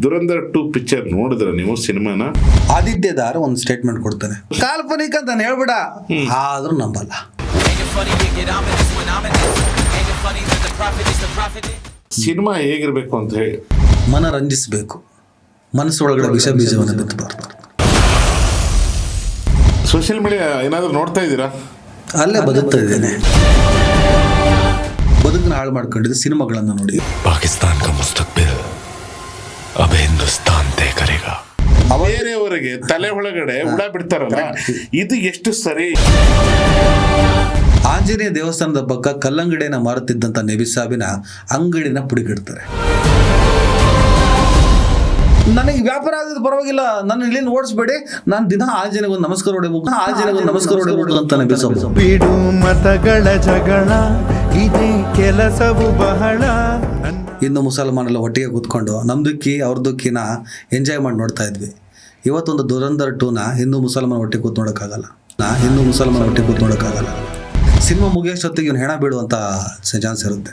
Dhurandhar 2 picture ನೋಡಿದ್ರ ನೀವು ಸಿನಿಮಾನ? ಆದಿತ್ಯದಾರ್ ಒಂದು ಸ್ಟೇಟ್ಮೆಂಟ್ ಕೊಡ್ತಾನೆ, ಕಾಲ್ಪನಿಕ ಅಂತ ಹೇಳ್ಬೇಡ, ಆದ್ರೂ ನಂಬಲ್ಲ. ಸಿನಿಮಾ ಹೇಗಿರ್ಬೇಕು ಅಂತ ಹೇಳಿ ಮನರಂಜಿಸಬೇಕು, ಮನಸ್ಸೊಳಗಡೆ ವಿಷ ಬೀಜವನ್ನು ಬಿತ್ತಬಾರ್ದು. ಸೋಷಿಯಲ್ ಮೀಡಿಯಾ ಏನಾದರೂ ನೋಡ್ತಾ ಇದ್ದೀರಾ? ಅಲ್ಲೇ ಬದುಕ್ತಾ ಇದ್ದೇನೆ, ಬದುಕನ್ನ ಹಾಳು ಮಾಡ್ಕೊಂಡಿದ್ದು ಸಿನಿಮಾಗಳನ್ನು ನೋಡಿ. ಪಾಕಿಸ್ತಾನ್ ಕಾ ಮುಸ್ತಕ್ಬಿಲ್ ಅಬ್ ಹಿಂದೂಸ್ತಾನ್ ತೇ ಕರೆಗಾ. ಬೇರೆಯವರಿಗೆ ತಲೆ ಒಳಗಡೆ ಹುಳ ಬಿಡ್ತಾರಲ್ಲ, ಇದು ಎಷ್ಟು ಸರಿ? ಆಂಜನೇಯ ದೇವಸ್ಥಾನದ ಪಕ್ಕ ಕಲ್ಲಂಗಡಿಯನ್ನು ಮಾರುತ್ತಿದ್ದಂಥ ನಬಿಸಾಬಿನ ಅಂಗಡಿನ ಪುಡಿಗಿಡ್ತಾರೆ. ನನಗೆ ವ್ಯಾಪಾರ ಆಗೋದು ಪರವಾಗಿಲ್ಲ, ನನ್ನ ಇಲ್ಲಿಂದ ಓಡಿಸ್ಬೇಡಿ, ನಾನು ದಿನ ಆಂಜನೇಯಗೊಂದು ನಮಸ್ಕಾರ ಹೊಡಿಬೇಕು, ಆಂಜನೇಯಗೊಂದು ನಮಸ್ಕಾರ ಹೊಡಿಬೇಕು ಅಂತ ನಬಿಸಾಬು. ಬಿಡು ಮತಗಳ ಜಗಳ, ಇದೇ ಕೆಲಸವು ಬಹಳ. ಇನ್ನು ಮುಸಲ್ಮಾನೆಲ್ಲ ಒಟ್ಟಿಗೆ ಕೂತ್ಕೊಂಡು ನಮ್ದುಕ್ಕಿ ಅವ್ರದುಕ್ಕಿನ ಎಂಜಾಯ್ ಮಾಡಿ ನೋಡ್ತಾ ಇದ್ವಿ. ಇವತ್ತೊಂದು ದುರಂಧರ್ 2ನ ಹಿಂದೂ ಮುಸಲ್ಮಾನ ಒಟ್ಟಿಗೆ ಕೂತ್ ನೋಡೋಕ್ಕಾಗಲ್ಲ, ಸಿನಿಮಾ ಮುಗಿಯೋಷ್ಟೊತ್ತಿಗೆ ಇವ್ನು ಹೆಣ ಬೀಳುವಂಥ ಚಾನ್ಸ್ ಇರುತ್ತೆ.